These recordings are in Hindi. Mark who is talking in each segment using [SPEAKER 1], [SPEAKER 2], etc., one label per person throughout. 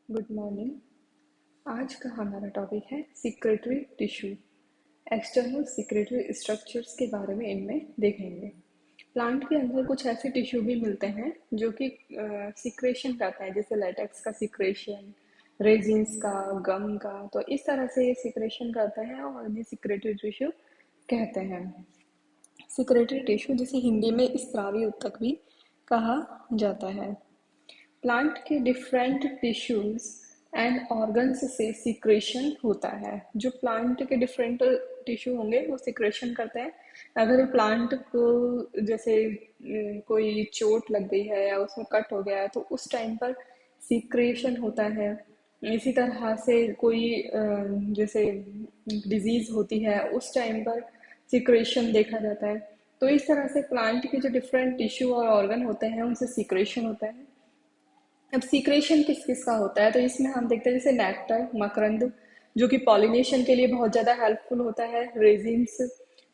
[SPEAKER 1] Good morning. आज का हमारा टॉपिक है secretary tissue. External secretary structures के बारे में इनमें देखेंगे। प्लांट के अंदर कुछ ऐसे टिश्यू भी मिलते हैं जो कि सिक्रेशन करते हैं, जैसे लेटेक्स का सिक्रेशन, रेजिन्स का, गम का। तो इस तरह से ये सिक्रेशन करते हैं और इन्हें सिक्रेटरी टिश्यू कहते हैं। सिक्रेटरी टिश्यू जिसे हिंदी में स्रावी ऊतक भी कहा जाता है। प्लांट के डिफरेंट टिश्यूज एंड ऑर्गन्स से सिक्रेशन होता है। जो प्लांट के डिफरेंट टिश्यू होंगे वो सिक्रेशन करते हैं। अगर प्लांट को जैसे कोई चोट लग गई है या उसमें कट हो गया है तो उस टाइम पर सिक्रेशन होता है। इसी तरह से कोई जैसे डिजीज होती है उस टाइम पर सिक्रेशन देखा जाता है। तो इस तरह से प्लांट के जो डिफरेंट टिश्यू और ऑर्गन होते हैं उनसे सिक्रेशन होता है। अब सीक्रेशन किस किस का होता है तो इसमें हम देखते हैं जैसे नेक्टर, मकरंद, जो कि पॉलिनेशन के लिए बहुत ज़्यादा हेल्पफुल होता है। रेजिन्स,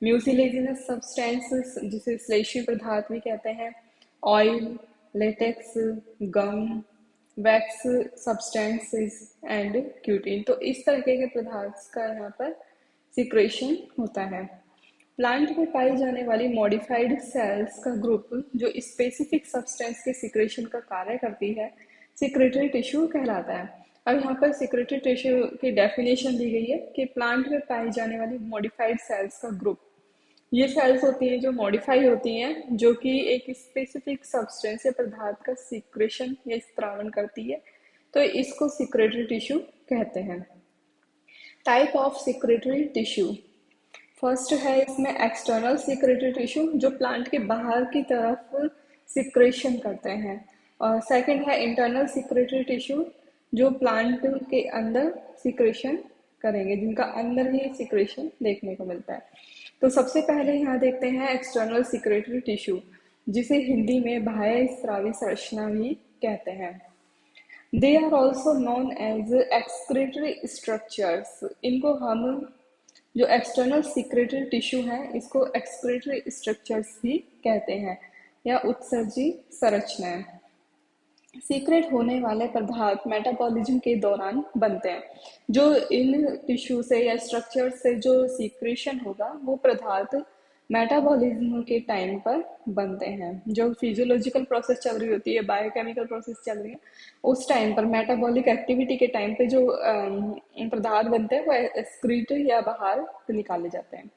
[SPEAKER 1] म्यूसिलेजिनस सब्सटेंसेस जिसे श्लेष्मीय पदार्थ भी कहते हैं। Oil, latex, gum, wax substances and cutin. तो इस तरीके के पदार्थ का यहाँ पर सिक्रेशन होता है। प्लांट में पाई जाने वाली मॉडिफाइड सेल्स का ग्रुप जो स्पेसिफिक सब्सटेंस के सिक्रेशन का कार्य करती है सिक्रेटरी टिश्यू कहलाता है। अब यहाँ पर सिक्रेटरी टिश्यू की डेफिनेशन दी गई है कि प्लांट में पाई जाने वाली मॉडिफाइड सेल्स का ग्रुप, ये सेल्स होती हैं जो मॉडिफाई होती हैं, जो कि एक स्पेसिफिक सब्सटेंस या पदार्थ का सिक्रेशन या स्त्रावण करती है। तो इसको सिक्रेटरी टिश्यू कहते हैं। Type of secretary tissue, first है इसमें एक्सटर्नल सिक्रेटरी टिश्यू जो प्लांट के बाहर की तरफ सिक्रेशन करते हैं। और सेकंड है इंटरनल सिक्रेटरी टिश्यू जो प्लांट के अंदर सिक्रेशन करेंगे, जिनका अंदर ही सिक्रेशन देखने को मिलता है। तो सबसे पहले यहाँ देखते हैं एक्सटर्नल सिक्रेटरी टिश्यू जिसे हिंदी में बाह्य स्रावी संरचना भी कहते हैं। They are also known as excretory structures. इनको हम जो एक्सटर्नल सिक्रेटरी टिश्यू है इसको एक्सक्रीटरी स्ट्रक्चर्स भी कहते हैं या उत्सर्जी संरचनाएं। सीक्रेट होने वाले पदार्थ मेटाबॉलिज्म के दौरान बनते हैं। जो इन टिश्यू से या स्ट्रक्चर से जो सीक्रेशन होगा वो पदार्थ मेटाबॉलिज्म के टाइम पर बनते हैं। जो फिजियोलॉजिकल प्रोसेस चल रही होती है, बायोकेमिकल प्रोसेस चल रही है, उस टाइम पर मेटाबॉलिक एक्टिविटी के टाइम पे जो पदार्थ बनते हैं वो एक्सक्रीट या बाहर निकाले जाते हैं।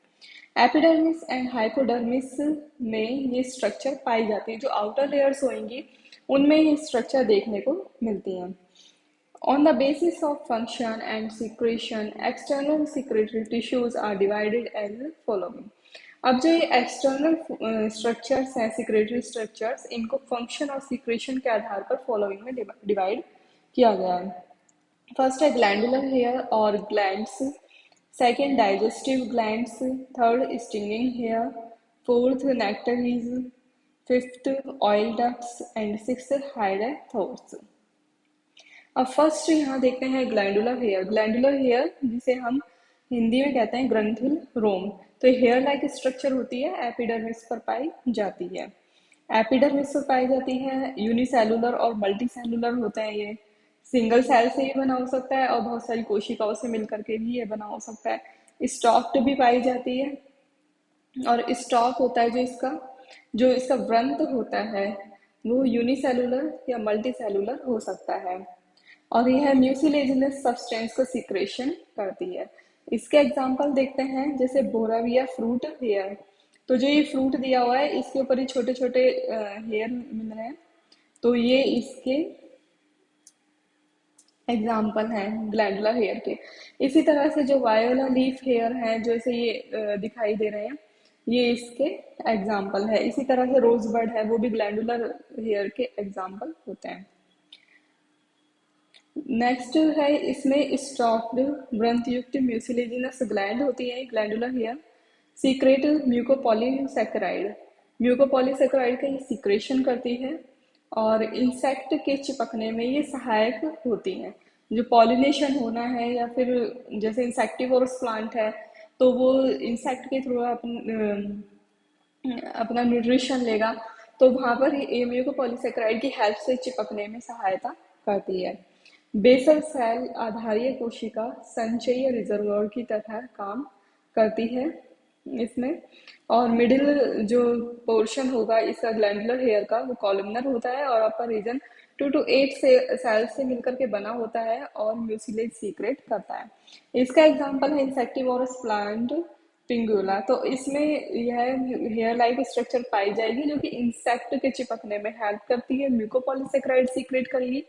[SPEAKER 1] एपिडर्मिस एंड हाइपोडर्मिस में ये स्ट्रक्चर पाई जाती है। जो आउटर लेयर्स होंगी उनमें ये स्ट्रक्चर देखने को मिलती हैं। On the basis of function and secretion, external secretory tissues are divided as following. अब जो ये एक्सटर्नल स्ट्रक्चर्स हैं, सिक्रेटरी स्ट्रक्चर्स, इनको फंक्शन और सिक्रेशन के आधार पर फॉलोइंग में डिवाइड किया गया है। फर्स्ट है ग्लैंडुलर हेयर और glands, second digestive glands, third stinging hair, fourth nectaries, fifth oil ducts and sixth hydathodes. अब फर्स्ट यहाँ देखते हैं ग्लैंडुलर हेयर। ग्लैंडुलर हेयर जिसे हम हिंदी में कहते हैं ग्रंथिल रोम। तो हेयर लाइक स्ट्रक्चर होती है, एपिडर्मिस पर पाई जाती है। एपिडर्मिस पर पाई जाती है। यूनिसेलुलर और मल्टी सेलुलर होते हैं ये। सिंगल सेल से ही बना हो सकता है और बहुत सारी कोशिकाओं से मिलकर के भी ये बना हो सकता है। स्टॉक्ड भी पाई जाती है और स्टॉक होता है जो इसका व्रंत होता है वो यूनिसेलुलर या मल्टी सेलुलर हो सकता है। और यह म्यूसिलेजिनस सब्सटेंस को सिक्रेशन करती है। इसके एग्जांपल देखते हैं जैसे बोराविया फ्रूट हेयर। तो जो ये फ्रूट दिया हुआ है इसके ऊपर ही छोटे छोटे हेयर मिल रहे हैं, तो ये इसके एग्जाम्पल हैं ग्लैंडुलर हेयर के। इसी तरह से जो वायोला लीफ हेयर हैं जो इसे ये दिखाई दे रहे हैं, ये इसके एग्जाम्पल है। इसी तरह से रोजबर्ड है, वो भी ग्लैंडुलर हेयर के एग्जाम्पल होते हैं। नेक्स्ट है इसमें स्टॉक्ड ग्रंथयुक्त म्यूसिलेजिनस ग्लैंड होती है glandular hair. Secrete mucopolysaccharide, mucopolysaccharide का ये सीक्रेशन करती है और इंसेक्ट के चिपकने में ये सहायक होती हैं। जो पॉलिनेशन होना है या फिर जैसे इंसेक्टिवोरस प्लांट है तो वो इंसेक्ट के थ्रू अपना न्यूट्रिशन लेगा, तो वहां पर ये म्यूकोपॉलीसेकेराइड की हेल्प से चिपकने में सहायता करती है। बेसल सेल आधारीय कोशिका संचयी रिजर्वोयर की तरह काम करती है इसमें। और मिडिल जो पोर्शन होगा इसका ग्लैंडुलर हेयर का वो कॉलमनर होता है और अपर रीजन 2 to 8 से सेल से मिलकर के बना होता है और म्यूसिलेज सीक्रेट करता है। इसका एग्जांपल है इंसेक्टिवोरस प्लांट पिंगुला। तो इसमें यह हेयर लाइक स्ट्रक्चर पाई जाएगी जो कि इंसेक्ट के चिपकने में हेल्प करती है, म्यूकोपॉलीसेकेराइड सीक्रेट करेगी।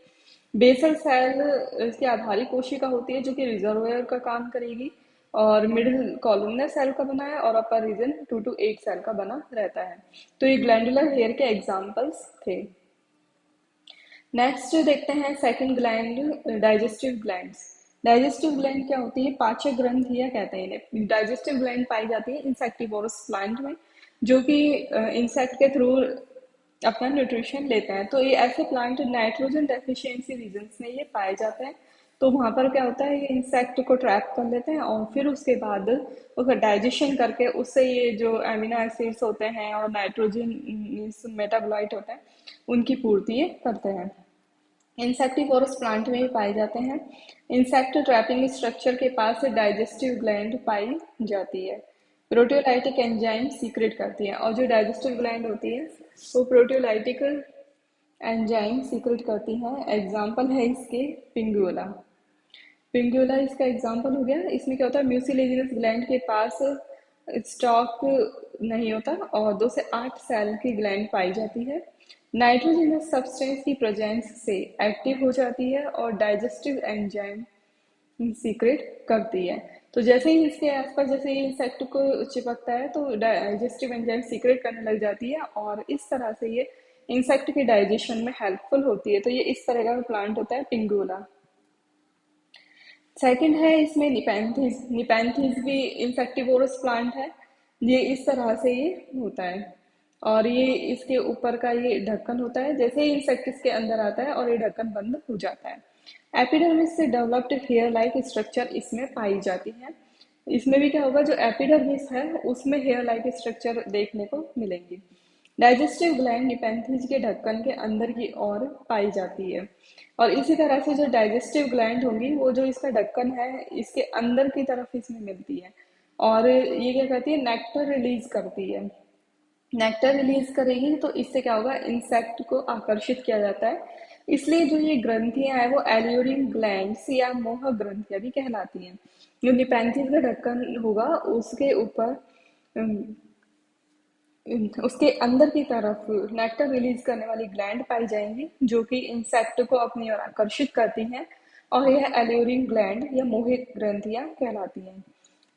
[SPEAKER 1] बेसल सेल इसकी आधारिक कोशिका होती है जो कि रिजर्वोयर का काम करेगी और मिडिल कॉलमनर सेल का बना है और अपर रीजन 2 to 8 सेल का बना रहता है। तो ये ग्लैंडुलर हेयर के एग्जाम्पल्स थे। नेक्स्ट देखते हैं second gland, digestive glands. Digestive gland क्या होती है? पाचक ग्रंथियां कहते हैं इन्हें। डाइजेस्टिव ग्लैंड पाई जाती है इंसेक्टिवोरस प्लांट में जो कि इंसेक्ट के थ्रू अपना न्यूट्रिशन लेते हैं। तो ये ऐसे प्लांट नाइट्रोजन डेफिशिएंसी रीजन्स में ये पाए जाते हैं। तो वहां पर क्या होता है, ये इंसेक्ट को ट्रैप कर लेते हैं और फिर उसके बाद उसका डाइजेशन करके उससे ये जो एमिनो एसिड्स होते हैं और नाइट्रोजन मेटाबोलाइट होते हैं उनकी पूर्ति ये करते हैं। इंसेक्टिवोरस प्लांट में भी पाए जाते हैं। इंसेक्ट ट्रैपिंग स्ट्रक्चर के पास डाइजेस्टिव ग्लैंड पाई जाती है। प्रोटियोलाइटिक एंजाइम सीक्रेट करती है और जो डाइजेस्टिव ग्लैंड होती है वो प्रोटियोलाइटिक एंजाइम सीक्रेट करती है। एग्जाम्पल है इसके पिंगुला। पिंगुला इसका एग्जाम्पल हो गया। इसमें क्या होता है, म्यूसिलेजिनस ग्लैंड के पास स्टॉक नहीं होता और 2 से 8 सेल की ग्लैंड पाई जाती है। नाइट्रोजनस सब्सटेंस की प्रेजेंस से एक्टिव हो जाती है और डाइजेस्टिव एंजाइम सीक्रेट करती है। तो जैसे ही इसके आसपास जैसे ही इंसेक्ट को चिपकता है तो डाइजेस्टिव एंजाइम सीक्रेट करने लग जाती है और इस तरह से ये इंसेक्ट के डाइजेशन में हेल्पफुल होती है। तो ये इस तरह का प्लांट होता है पिंगुला। सेकंड है इसमें निपैंथीज। निपैंथीज भी इंसेक्टिवोरस प्लांट है। ये इस तरह से ये होता है और ये इसके ऊपर का ये ढक्कन होता है। जैसे ही इंसेक्ट इसके अंदर आता है और ये ढक्कन बंद हो जाता है। एपिडर्मिस से डेवलप्ड हेयर लाइक स्ट्रक्चर इसमें पाई जाती है। इसमें भी क्या होगा, जो एपिडर्मिस है उसमें हेयर लाइक स्ट्रक्चर देखने को मिलेंगी। डाइजेस्टिव ग्लैंड निपेंथिस के ढक्कन के अंदर की ओर पाई जाती है और इसी तरह से जो डाइजेस्टिव ग्लैंड होंगी वो जो इसका ढक्कन है इसके अंदर की तरफ इसमें मिलती है और ये क्या करती है, नेक्टर रिलीज करती है। नेक्टर रिलीज करेगी तो इससे क्या होगा, इंसेक्ट को आकर्षित किया जाता है। इसलिए जो ये ग्रंथियां हैं वो एल्यूरिंग ग्लैंड्स या मोहक ग्रंथियां भी कहलाती हैं। जो निपेंथिस का ढक्कन होगा उसके ऊपर उसके अंदर की तरफ नेक्टर रिलीज करने वाली ग्लैंड पाई जाएंगी जो कि इंसेक्ट को अपनी ओर आकर्षित करती हैं और यह एल्यूरिंग ग्लैंड या मोहित ग्रंथियां कहलाती हैं।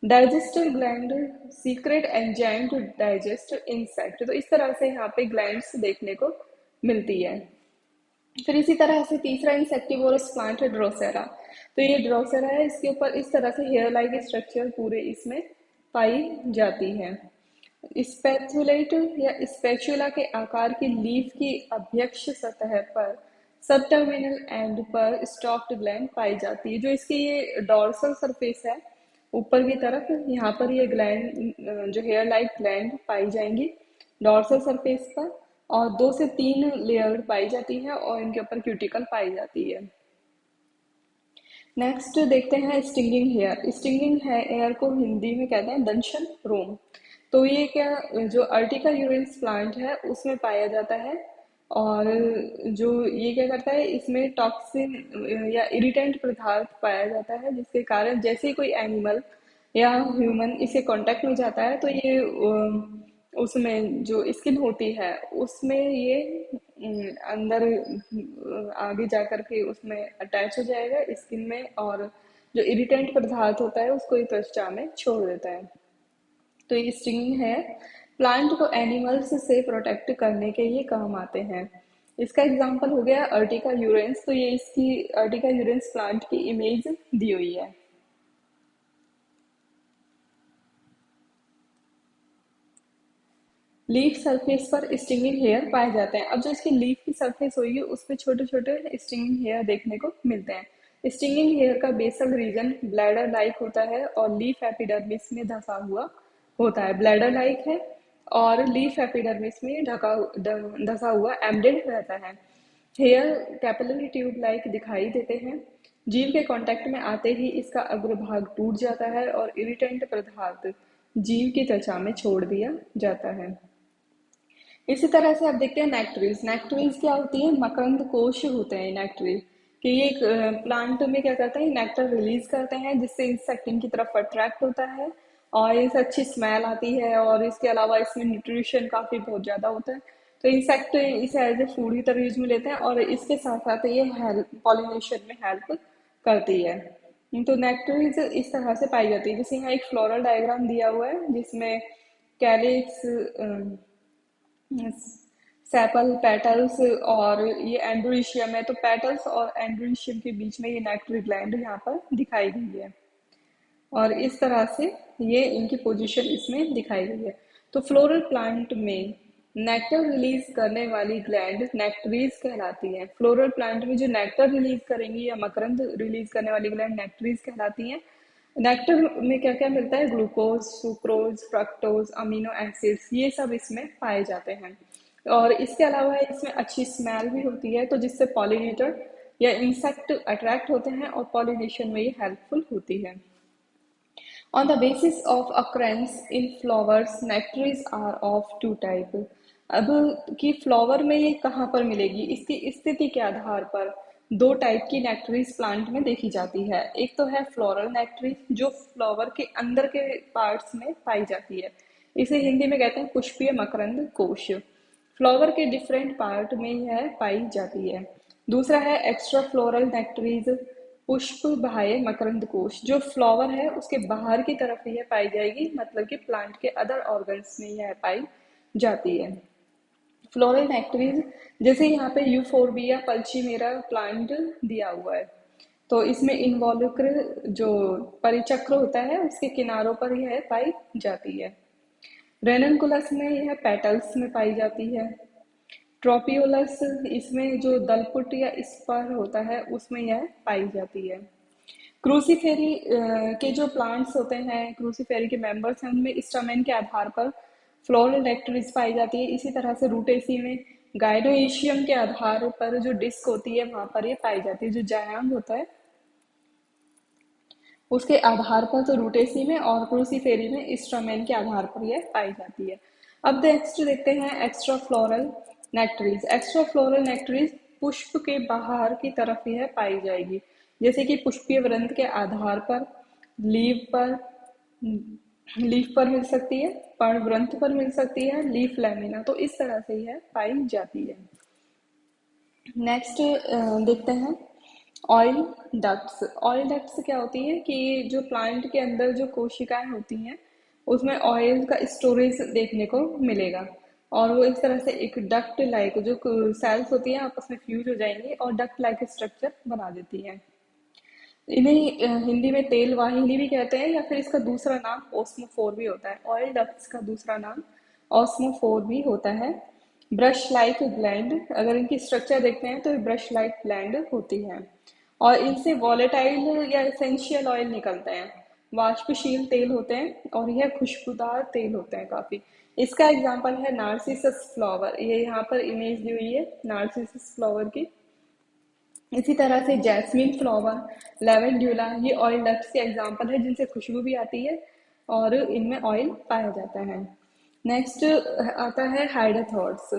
[SPEAKER 1] Digestive gland secrete enzyme to digest insect. तो इस तरह से यहाँ पे ग्लैंड्स देखने को मिलती है। फिर इसी तरह से तीसरा इंसेक्टिवोरस प्लांट है ड्रोसेरा। तो ये ड्रोसेरा है, इसके ऊपर इस तरह से हेयर लाइक स्ट्रक्चर पूरे इसमें पाई जाती है। स्पैथुलेट या स्पैचुला के आकार की लीफ की अभ्यक्ष सतह पर सब टर्मिनल एंड पर स्टॉक्ड ग्लैंड पाई जाती है। जो इसकी ये डॉर्सल सरफेस है ऊपर की तरफ, यहाँ पर ये ग्लैंड जो हेयर लाइक ग्लैंड पाई जाएंगी डॉर्सल सरफेस पर और 2 से 3 लेयर पाई जाती है और इनके ऊपर क्यूटिकल पाई जाती है। नेक्स्ट देखते हैं स्टिंगिंग हेयर। स्टिंगिंग हेयर को हिंदी में कहते हैं दंशन रोम। तो ये क्या, जो अर्टिका यूरेंस प्लांट है उसमें पाया जाता है और जो ये क्या करता है, इसमें टॉक्सिन या इरिटेंट पदार्थ पाया जाता है जिसके कारण जैसे ही कोई एनिमल या ह्यूमन इसे कांटेक्ट में जाता है तो ये उसमें जो स्किन होती है उसमें ये अंदर आगे जाकर के उसमें अटैच हो जाएगा स्किन में और जो इरिटेंट पदार्थ होता है उसको ये त्वचा में छोड़ देता है। तो ये स्टिंगिंग है प्लांट को एनिमल्स से प्रोटेक्ट करने के ये काम आते हैं। इसका एग्जांपल हो गया अर्टिका यूरेंस। तो ये इसकी अर्टिका यूरेंस प्लांट की इमेज दी हुई है। लीफ सरफेस पर स्टिंगिंग हेयर पाए जाते हैं। अब जो इसकी लीफ की सरफेस होगी उस पर छोटे छोटे स्टिंगिंग हेयर देखने को मिलते हैं। स्टिंगिंग हेयर का बेसल रीजन ब्लैडर लाइक होता है और लीफ एपिडर्मिस में धंसा हुआ होता है। ब्लैडर लाइक है और लीफ एपिडर्मिस में ढका धंसा हुआ एम्बेडेड रहता है। हेयर कैपिलरी ट्यूब लाइक दिखाई देते हैं। जीव के कांटेक्ट में आते ही इसका अग्रभाग टूट जाता है और इरिटेंट पदार्थ जीव की त्वचा में छोड़ दिया जाता है। इसी तरह से आप देखते हैं नेक्टरीज। नेक्टरीज क्या होती है? मकरंद कोश होते हैं नेक्टरीज कि ये प्लांट में क्या करते हैं, नेक्टर रिलीज करते हैं जिससे इंसेक्ट इनकी तरफ अट्रैक्ट होता है और इससे अच्छी स्मेल आती है और इसके अलावा इसमें न्यूट्रिशन काफी बहुत ज्यादा होता है। तो इंसेक्ट इसे एज ए फूड की तरह यूज में लेते हैं और इसके साथ साथ ये हेल्प पॉलिनेशन में हेल्प करती है। तो नेक्टरीज इस तरह से पाई जाती है। जैसे यहाँ एक फ्लोरल डायग्राम दिया हुआ है जिसमें कैलिक्स, सेपल, पेटल्स और ये एंड्रोइशियम है। तो पेटल्स और एंड्रोइशियम के बीच में ये नेक्टरी ग्लैंड यहाँ पर दिखाई गई है और इस तरह से ये इनकी पोजीशन इसमें दिखाई गई है। तो फ्लोरल प्लांट में नेक्टर रिलीज करने वाली ग्लैंड नेक्टरीज कहलाती है। फ्लोरल प्लांट में जो नेक्टर रिलीज करेंगी या मकरंद रिलीज करने वाली ग्लैंड नेक्टरीज कहलाती हैं। नेक्टर में क्या क्या मिलता है? Glucose, sucrose, fructose, amino acids, ये सब इसमें पाए जाते हैं। और इसके अलावा इसमें अच्छी स्मेल भी होती है तो जिससे पॉलिनेटर या इंसेक्ट अट्रैक्ट होते हैं और पॉलिनेशन में ये हेल्पफुल होती है। On the basis of occurrence in flowers, nectaries are of two type. अब कि फ्लावर में ये कहाँ पर मिलेगी, इसकी स्थिति के आधार पर दो टाइप की नेक्टरीज प्लांट में देखी जाती है। एक तो है फ्लोरल नेक्टरीज जो फ्लावर के अंदर के पार्ट्स में पाई जाती है। इसे हिंदी में कहते हैं पुष्पीय मकरंद कोश। फ्लावर के डिफरेंट पार्ट में यह पाई जाती है। दूसरा है एक्स्ट्रा फ्लोरल नेक्टरीज, पुष्प बाह्य मकरंद कोश। जो फ्लावर है उसके बाहर की तरफ यह पाई जाएगी, मतलब कि प्लांट के अदर ऑर्गन्स में यह पाई जाती है। फ्लोरल नेक्टरीज जैसे यहाँ पे यूफोरबिया पल्चीमेरा प्लांट दिया हुआ है तो इसमें इन्वॉल्क्र जो परिचक्र होता है उसके किनारों पर यह पाई जाती है। रेननकुलस में यह पेटल्स में पाई जाती है। ट्रोपियोलस इसमें जो दलपुट या स्पर होता है उसमें यह पाई जाती है। क्रूसीफेरी के जो प्लांट्स होते हैं, क्रूसीफेरी के मेंबर्स हैं, उनमें स्टमेन के आधार पर फ्लोरल नेक्टरीज पाई जाती है। इसी तरह से रूटेसी में गाइनोइशियम के आधार पर जो डिस्क होती है वहां पर ये पाई जाती है। जो जायांग होता है उसके आधार पर तो रूटेसी में और क्रूसीफेरी में स्ट्रमेन के आधार पर यह पाई जाती है। अब नेक्स्ट देखते हैं एक्स्ट्रा फ्लोरल नेक्टरीज। एक्स्ट्रा फ्लोरल नेक्टरीज पुष्प के बाहर की तरफ यह पाई जाएगी, जैसे कि पुष्पीय वृंत के आधार पर लीव पर लीफ पर मिल सकती है, पर्णवृंत पर मिल सकती है, लीफ लैमिना। तो इस तरह से यह पाई जाती है। नेक्स्ट देखते हैं ऑयल डक्ट्स। ऑयल डक्ट्स क्या होती है कि जो प्लांट के अंदर जो कोशिकाएं होती हैं उसमें ऑयल का स्टोरेज देखने को मिलेगा और वो इस तरह से एक डक्ट लाइक जो सेल्स होती हैं आपस में फ्यूज हो जाएंगी और डक्ट लाइक स्ट्रक्चर बना देती है। इन्हें हिंदी में तेल वाहिनी भी कहते हैं या फिर इसका दूसरा नाम ओस्मोफोर भी होता है। ऑयल डक्ट्स का दूसरा नाम ऑस्मोफोर भी होता है। ब्रश लाइक ग्लैंड, अगर इनकी स्ट्रक्चर देखते हैं तो ये ब्रश लाइक ग्लैंड होती है और इनसे वॉलेटाइल या एसेंशियल ऑयल निकलते हैं। वाष्पशील तेल होते हैं और यह खुशबूदार तेल होते हैं काफी। इसका एग्जाम्पल है नार्सिसस फ्लावर। ये यहाँ पर इमेज दी हुई है नार्सिसस फ्लावर की। इसी तरह से जैस्मिन फ्लावर, लेवेंड्यूला, ये ऑयल डक्ट्स के एग्जाम्पल है जिनसे खुशबू भी आती है और इनमें ऑयल पाया जाता है। नेक्स्ट आता है हाइड्रोथॉर्ड्स।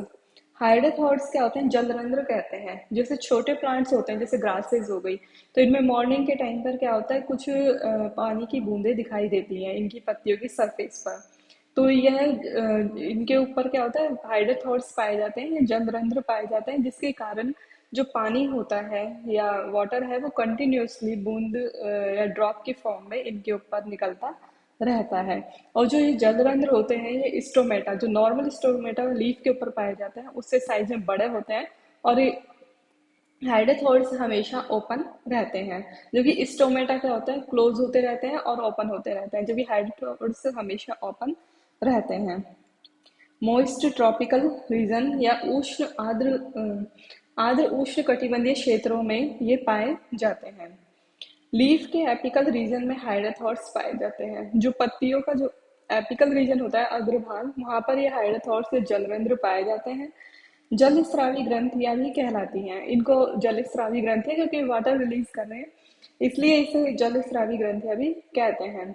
[SPEAKER 1] हाइड्रोथॉर्ड्स क्या होते हैं? जलरंध्र कहते हैं। जैसे छोटे प्लांट्स होते हैं जैसे ग्रासेस हो गई तो इनमें मॉर्निंग के टाइम पर क्या होता है, कुछ पानी की बूंदें दिखाई देती हैं इनकी पत्तियों की सरफेस पर। तो यह इनके ऊपर क्या होता है, हाइड्रोथॉर्ड्स पाए जाते हैं या जलरंध्र पाए जाते हैं जिसके कारण जो पानी होता है या वाटर है वो कंटिन्यूअसली बूंद या ड्रॉप के फॉर्म में इनके ऊपर निकलता रहता है। और जो ये जलरंध्र होते हैं ये स्टोमेटा, जो नॉर्मल स्टोमेटा लीफ के ऊपर पाए जाते हैं उससे साइज में बड़े होते हैं और ये हाइड्रोथॉर्ड्स हमेशा ओपन रहते हैं। जो कि स्टोमेटा क्या होता है, क्लोज होते रहते हैं और ओपन होते रहते हैं, जबकि हाइड्रोथॉर्ड्स हमेशा ओपन रहते हैं। मोइस्ट ट्रॉपिकल रीजन या उष्ण आर्द्र उष्ण कटिबंधीय क्षेत्रों में ये पाए जाते हैं। लीफ के एपिकल रीजन में हाइड्रोथॉर्ड्स पाए जाते हैं। जो पत्तियों का जो एपिकल रीजन होता है अग्रभाग, वहां पर ये हाइड्रोथॉर्ड्स या जलरंध्र पाए जाते हैं। जल स्रावी ग्रंथियां भी कहलाती हैं। इनको जल स्रावी ग्रंथियां क्योंकि वाटर रिलीज कर रहे हैं, इसलिए इसे जल स्रावी ग्रंथियां भी कहते हैं।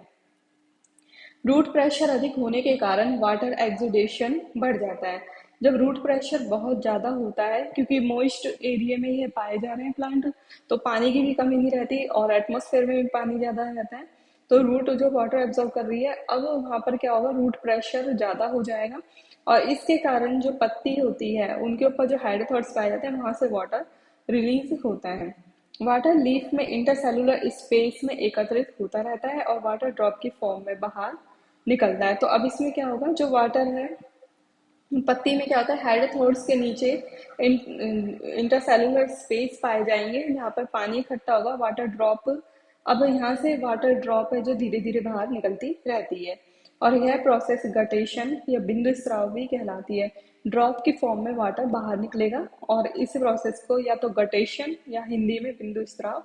[SPEAKER 1] रूट प्रेशर अधिक होने के कारण वाटर एक्सुडेशन बढ़ जाता है। जब रूट प्रेशर बहुत ज़्यादा होता है, क्योंकि मॉइस्ट एरिया में ये पाए जा रहे हैं प्लांट, तो पानी की भी कमी नहीं रहती और एटमॉस्फेयर में भी पानी ज़्यादा रहता है। तो रूट जो वाटर एब्जॉर्ब कर रही है, अब वहाँ पर क्या होगा, रूट प्रेशर ज़्यादा हो जाएगा और इसके कारण जो पत्ती होती है उनके ऊपर जो हाइड्रोथॉट्स पाए जाते हैं, वहाँ से वाटर रिलीज होता है। वाटर लीफ में इंटरसेलुलर स्पेस में एकत्रित होता रहता है और वाटर ड्रॉप की फॉर्म में बाहर निकलता है। तो अब इसमें क्या होगा, जो वाटर है पत्ती में क्या होता है, हाइड्रोथोड्स के नीचे इंटरसेलुलर स्पेस पाए जाएंगे जहाँ पर पानी इकट्ठा होगा, वाटर ड्रॉप। अब यहाँ से वाटर ड्रॉप है जो धीरे धीरे बाहर निकलती रहती है और यह प्रोसेस गटेशन या बिंदु स्राव भी कहलाती है। ड्रॉप की फॉर्म में वाटर बाहर निकलेगा और इस प्रोसेस को या तो गटेशन या हिंदी में बिंदु स्राव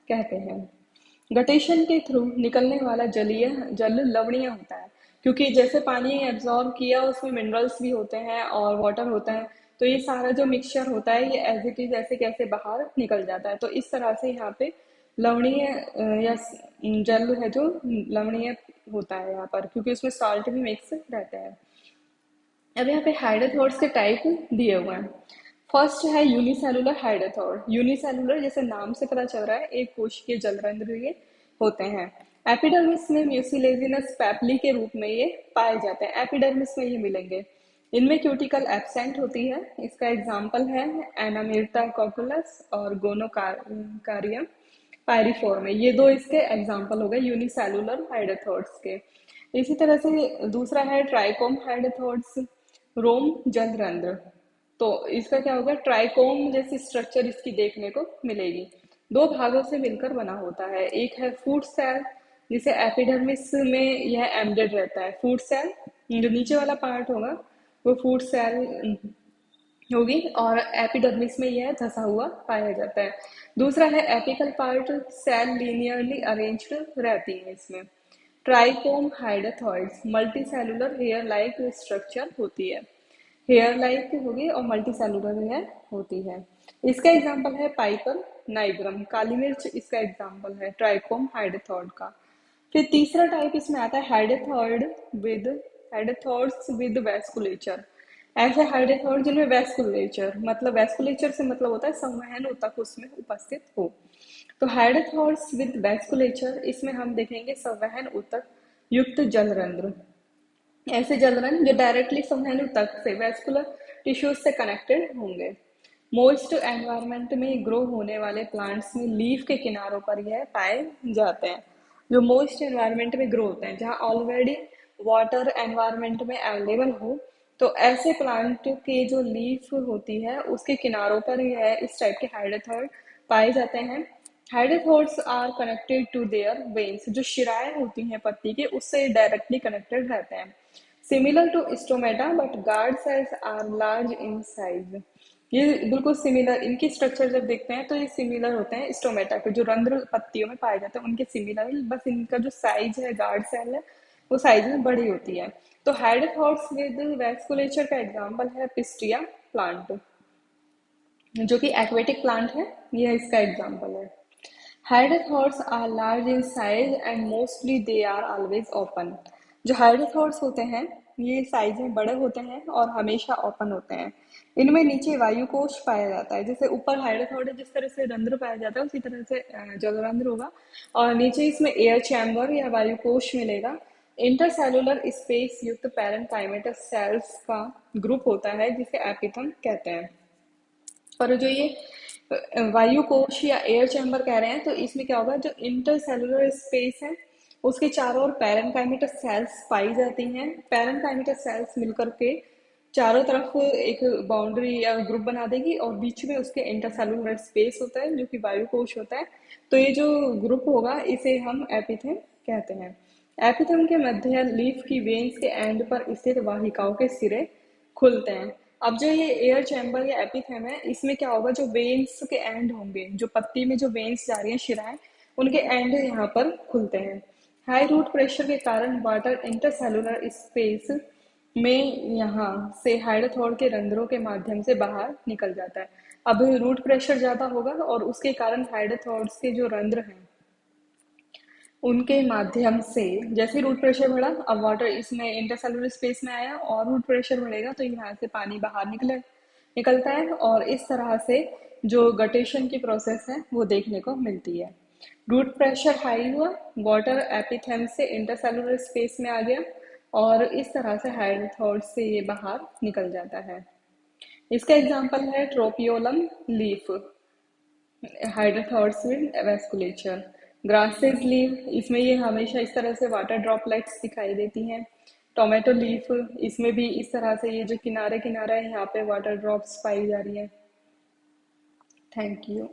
[SPEAKER 1] कहते हैं। गटेशन के थ्रू निकलने वाला जलीय जल लवणीय होता है, क्योंकि जैसे पानी एब्जॉर्ब किया उसमें मिनरल्स भी होते हैं और वाटर होता है, तो ये सारा जो मिक्सचर होता है ये एज इट इज ऐसे कैसे बाहर निकल जाता है। तो इस तरह से यहाँ पे लवणीय या जल है जो लवणीय होता है यहाँ पर, क्योंकि उसमें सॉल्ट भी मिक्स रहता है। अब यहाँ पे हाइड्रोथॉर्स के टाइप दिए हुए हैं। फर्स्ट है यूनिसेलुलर हाइड्रोथॉर। यूनिसेलुलर जैसे नाम से पता चल रहा है, एक कोशिकीय जलरंध्र ये होते हैं। एपिडर्मिस में म्यूसिलेजिनस पैपली के रूप में ये पाए जाते हैं, एपिडर्मिस में ये मिलेंगे। इनमें क्यूटिकल एब्सेंट होती है। इसका एग्जाम्पल है एनामेर्टा कॉकुलस और गोनोकारियम पायरिफोर्म। ये दो इसके एग्जाम्पल हो गए यूनिसेलुलर हाइड्रोथॉर्स के। इसी तरह से दूसरा है ट्राइकोम हाइड्रोथॉर्स, रोम जलरंध्र। तो इसका क्या होगा, ट्राइकोम जैसी स्ट्रक्चर इसकी देखने को मिलेगी। दो भागों से मिलकर बना होता है। एक है फूड सेल, जिसे एपिडर्मिस में यह एम्बेडेड रहता है। फूड सेल जो नीचे वाला पार्ट होगा वो फूड सेल होगी और एपिडर्मिस में यह धसा हुआ पाया जाता है। दूसरा है apical part, cell linearly arranged रहती है इसमें। Trichome hydathodes multicellular hair like structure होती है, हेयर लाइक होगी और मल्टी सेलुलर हेयर होती है। इसका एग्जाम्पल है पाइपर नाइग्रम, काली मिर्च इसका एग्जाम्पल है ट्राइकोम हाइड्रोथॉइड का। फिर तीसरा टाइप इसमें आता है विद हाइड्रोथॉइड्स विद वेस्कुलेचर। ऐसे हाइड्रोथॉइड जिनमें वेस्कुलेचर, मतलब वेस्कुलेचर से मतलब होता है संवहन ऊतक उसमें उपस्थित हो। तो हाइड्रोथॉइड्स विद वेस्कुलेचर, इसमें हम देखेंगे संवहन ऊतक युक्त जलरंध्र। ऐसे जलरंध्र जो डायरेक्टली संवहन ऊतक से वेस्कुलर टिश्यूज से कनेक्टेड होंगे। मोइस्ट एनवायरनमेंट में ग्रो होने वाले प्लांट्स में लीफ के किनारों पर यह पाए जाते हैं। जो मोइस्ट एनवायरनमेंट में ग्रो होते हैं, जहाँ ऑलरेडी वाटर एनवायरनमेंट में अवेलेबल हो, तो ऐसे प्लांट के जो लीफ होती है उसके किनारों पर यह इस टाइप के हाइड्रोथॉइड पाए जाते हैं। Hydathodes are connected to their veins, जो शिराएं होती हैं पत्ती के उससे डायरेक्टली कनेक्टेड रहते हैं। Similar to stomata but guard cells are large in size. ये बिल्कुल सिमिलर, इनकी स्ट्रक्चर जब देखते हैं तो ये सिमिलर होते हैं स्टोमेटा के, जो रंध्र पत्तियों में पाए जाते हैं उनके सिमिलर, बस इनका जो साइज है गार्ड सेल है वो साइज में बड़ी होती है। तो हाइड्रोथॉट्स विद वेस्कुलेचर का एग्जांपल है पिस्टिया प्लांट, जो कि एक्वेटिक प्लांट है, यह इसका एग्जांपल है। Hydathodes are large in size and mostly they are always open. जो हाइड्रोथॉट्स होते हैं ये साइज में बड़े होते हैं और हमेशा ओपन होते हैं। इनमें नीचे वायुकोश पाया जाता है, जैसे ऊपर हाइड्रोथॉट है जिस तरह से रंध्र पाया जाता है उसी तरह से जलरंध्र होगा, और नीचे इसमें एयर चैम्बर या वायुकोश मिलेगा। इंटरसेलुलर स्पेस युक्त पैरेन्काइमेटस सेल्स का ग्रुप होता है जिसे एपिथम कहते हैं। और जो ये वायु कोश या एयर चैम्बर कह रहे हैं, तो इसमें क्या होगा, जो इंटरसेलुलर स्पेस है उसके चारों ओर पैरेन्काइमेटस सेल्स पाई जाती हैं। पैरेन्काइमेटस सेल्स मिलकर के चारों तरफ एक बाउंड्री या ग्रुप बना देगी और बीच में उसके इंटरसेलुलर स्पेस होता है जो कि वायु कोश होता है। तो ये जो ग्रुप होगा इसे हम एपिथेम कहते हैं। एपिथेम के मध्य लीफ की वेन्स के एंड पर स्थित वाहिकाओं के सिरे खुलते हैं। अब जो ये एयर चैम्बर या एपिथेम है, इसमें क्या होगा, जो वेन्स के एंड होंगे, जो पत्ती में जो वेन्स जा रही हैं शिराएं, उनके एंड यहाँ पर खुलते हैं। हाई रूट प्रेशर के कारण वाटर इंटरसेलुलर स्पेस में यहाँ से हाइड्रोथोड के रंध्रों के माध्यम से बाहर निकल जाता है। अब रूट प्रेशर ज्यादा होगा और उसके कारण हाइड्रोथोड्स के जो रंध्र हैं उनके माध्यम से जैसे रूट प्रेशर बढ़ा, अब वाटर इसमें इंटरसेलुलर स्पेस में आया और रूट प्रेशर बढ़ेगा तो यहाँ से पानी बाहर निकलता है और इस तरह से जो गटेशन की प्रोसेस है वो देखने को मिलती है। रूट प्रेशर हाई हुआ, वाटर एपिथेम से इंटरसेलुलर स्पेस में आ गया और इस तरह से हाइड्रोथोड से ये बाहर निकल जाता है। इसका एग्जाम्पल है ट्रोपियोलम लीफ, हाइड्रोथोड्स विद वेस्कुलेचर। ग्रासेस लीव, इसमें ये हमेशा इस तरह से वाटर ड्रॉपलेट्स दिखाई देती हैं। टोमेटो लीफ, इसमें भी इस तरह से ये जो किनारे किनारा है यहाँ पे वाटर ड्रॉप्स पाई जा रही है। Thank you.